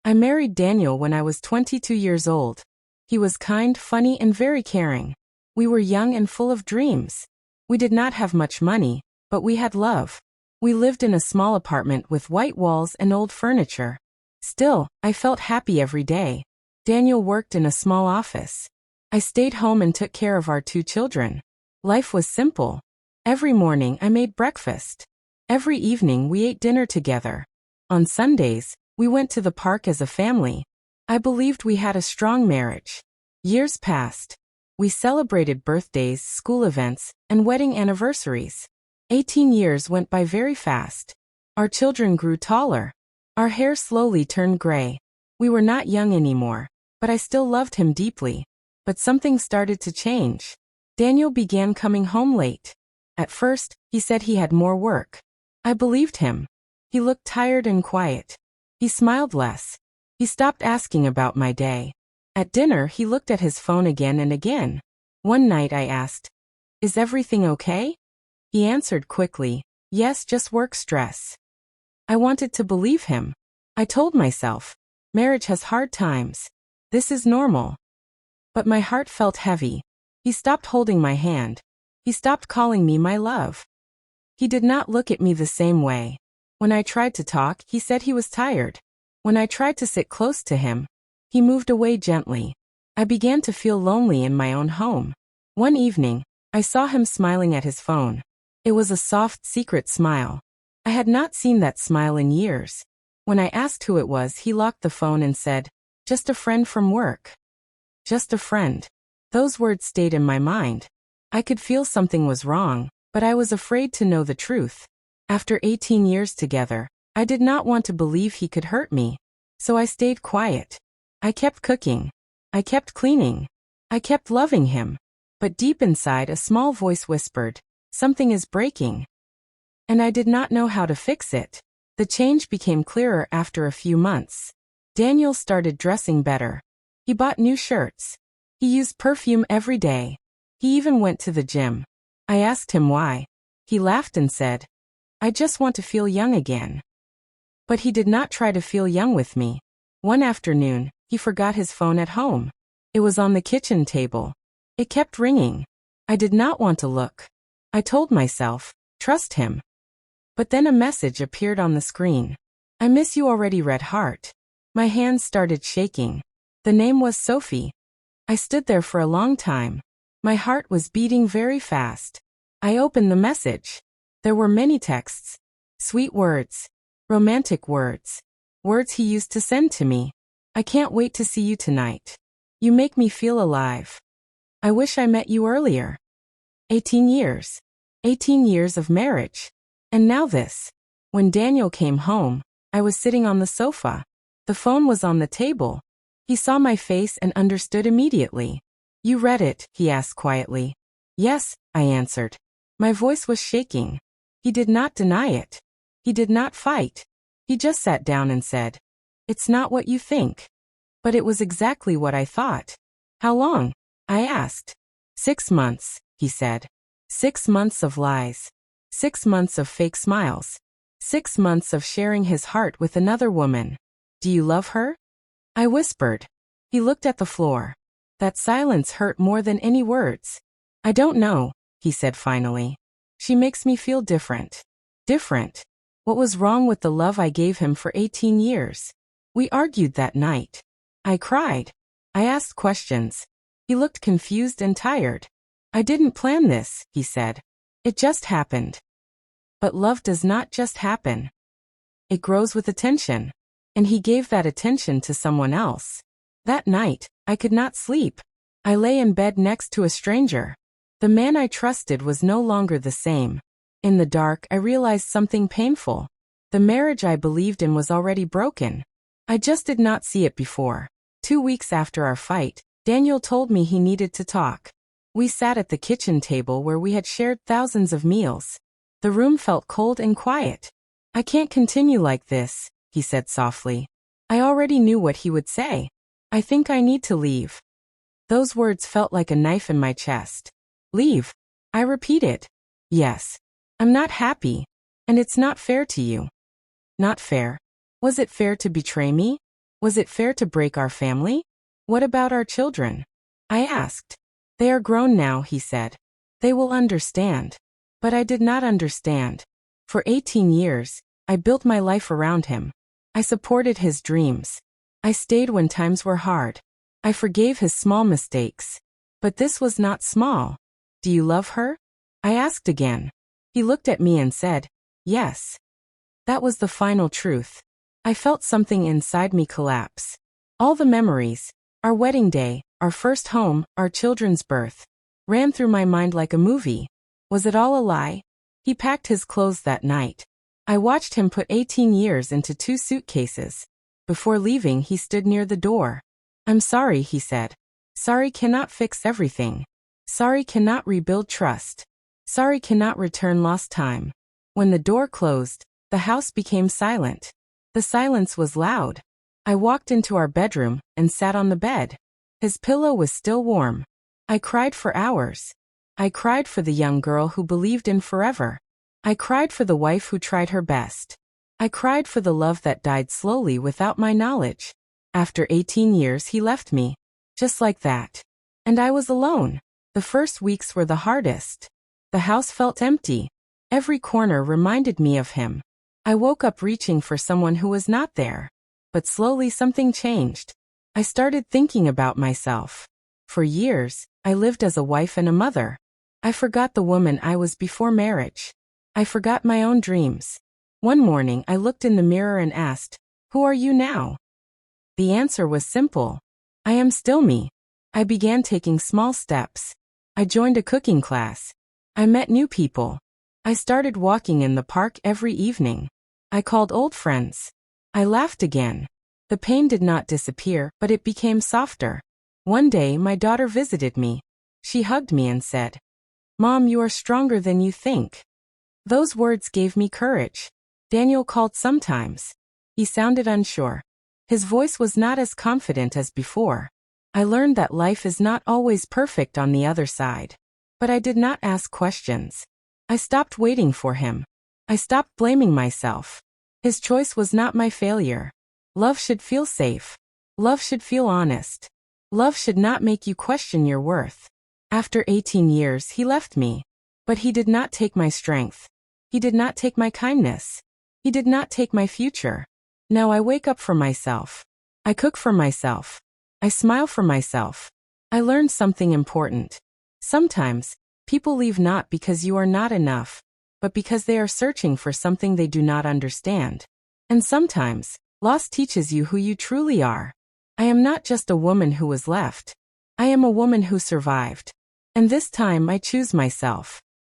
I married Daniel when I was 22 years old. He was kind, funny, and very caring. We were young and full of dreams. We did not have much money, but we had love. We lived in a small apartment with white walls and old furniture. Still, I felt happy every day. Daniel worked in a small office. I stayed home and took care of our 2 children. Life was simple. Every morning I made breakfast. Every evening we ate dinner together. On Sundays, we went to the park as a family. I believed we had a strong marriage. Years passed. We celebrated birthdays, school events, and wedding anniversaries. 18 years went by very fast. Our children grew taller. Our hair slowly turned gray. We were not young anymore, but I still loved him deeply. But something started to change. Daniel began coming home late. At first, he said he had more work. I believed him. He looked tired and quiet. He smiled less. He stopped asking about my day. At dinner, he looked at his phone again and again. One night I asked, "Is everything okay?" He answered quickly, "Yes, just work stress." I wanted to believe him. I told myself, marriage has hard times. This is normal. But my heart felt heavy. He stopped holding my hand. He stopped calling me my love. He did not look at me the same way. When I tried to talk, he said he was tired. When I tried to sit close to him, he moved away gently. I began to feel lonely in my own home. One evening, I saw him smiling at his phone. It was a soft, secret smile. I had not seen that smile in years. When I asked who it was, he locked the phone and said, "Just a friend from work." Just a friend. Those words stayed in my mind. I could feel something was wrong, but I was afraid to know the truth. After 18 years together, I did not want to believe he could hurt me. So I stayed quiet. I kept cooking. I kept cleaning. I kept loving him. But deep inside, a small voice whispered, "Something is breaking." And I did not know how to fix it. The change became clearer after a few months. Daniel started dressing better. He bought new shirts. He used perfume every day. He even went to the gym. I asked him why. He laughed and said, "I just want to feel young again." But he did not try to feel young with me. One afternoon, he forgot his phone at home. It was on the kitchen table. It kept ringing. I did not want to look. I told myself, trust him. But then a message appeared on the screen. "I miss you already, Red Heart." My hands started shaking. The name was Sophie. I stood there for a long time. My heart was beating very fast. I opened the message. There were many texts. Sweet words. Romantic words. Words he used to send to me. "I can't wait to see you tonight. You make me feel alive. I wish I met you earlier." 18 years. 18 years of marriage. And now this. When Daniel came home, I was sitting on the sofa. The phone was on the table. He saw my face and understood immediately. "You read it?" he asked quietly. "Yes," I answered. My voice was shaking. He did not deny it. He did not fight. He just sat down and said, "It's not what you think." But it was exactly what I thought. "How long?" I asked. 6 months, he said. 6 months of lies. 6 months of fake smiles. 6 months of sharing his heart with another woman. "Do you love her?" I whispered. He looked at the floor. That silence hurt more than any words. "I don't know," he said finally. "She makes me feel different." Different. What was wrong with the love I gave him for 18 years? We argued that night. I cried. I asked questions. He looked confused and tired. "I didn't plan this," he said. "It just happened." But love does not just happen. It grows with attention. And he gave that attention to someone else. That night, I could not sleep. I lay in bed next to a stranger. The man I trusted was no longer the same. In the dark, I realized something painful. The marriage I believed in was already broken. I just did not see it before. 2 weeks after our fight, Daniel told me he needed to talk. We sat at the kitchen table where we had shared thousands of meals. The room felt cold and quiet. "I can't continue like this," he said softly. I already knew what he would say. "I think I need to leave." Those words felt like a knife in my chest. "Leave?" I repeated. "Yes. I'm not happy. And it's not fair to you." Not fair. Was it fair to betray me? Was it fair to break our family? What about our children? I asked. They are grown now, he said. They will understand. But I did not understand. For 18 years, I built my life around him. I supported his dreams. I stayed when times were hard. I forgave his small mistakes. But this was not small. Do you love her? I asked again. He looked at me and said, yes. That was the final truth. I felt something inside me collapse. All the memories, our wedding day, our first home, our children's birth, ran through my mind like a movie. Was it all a lie? He packed his clothes that night. I watched him put 18 years into 2 suitcases. Before leaving, he stood near the door. I'm sorry, he said. Sorry cannot fix everything. Sorry cannot rebuild trust. Sorry cannot return lost time. When the door closed, the house became silent. The silence was loud. I walked into our bedroom and sat on the bed. His pillow was still warm. I cried for hours. I cried for the young girl who believed in forever. I cried for the wife who tried her best. I cried for the love that died slowly without my knowledge. After 18 years he left me. Just like that. And I was alone. The first weeks were the hardest. The house felt empty. Every corner reminded me of him. I woke up reaching for someone who was not there. But slowly something changed. I started thinking about myself. For years, I lived as a wife and a mother. I forgot the woman I was before marriage. I forgot my own dreams. One morning I looked in the mirror and asked, who are you now? The answer was simple. I am still me. I began taking small steps. I joined a cooking class. I met new people. I started walking in the park every evening. I called old friends. I laughed again. The pain did not disappear, but it became softer. One day my daughter visited me. She hugged me and said, Mom, you are stronger than you think. Those words gave me courage. Daniel called sometimes. He sounded unsure. His voice was not as confident as before. I learned that life is not always perfect on the other side. But I did not ask questions. I stopped waiting for him. I stopped blaming myself. His choice was not my failure. Love should feel safe. Love should feel honest. Love should not make you question your worth. After 18 years, he left me. But he did not take my strength. He did not take my kindness. He did not take my future. Now I wake up for myself. I cook for myself. I smile for myself. I learned something important. Sometimes, people leave not because you are not enough, but because they are searching for something they do not understand. And sometimes, loss teaches you who you truly are. I am not just a woman who was left. I am a woman who survived. And this time I choose myself.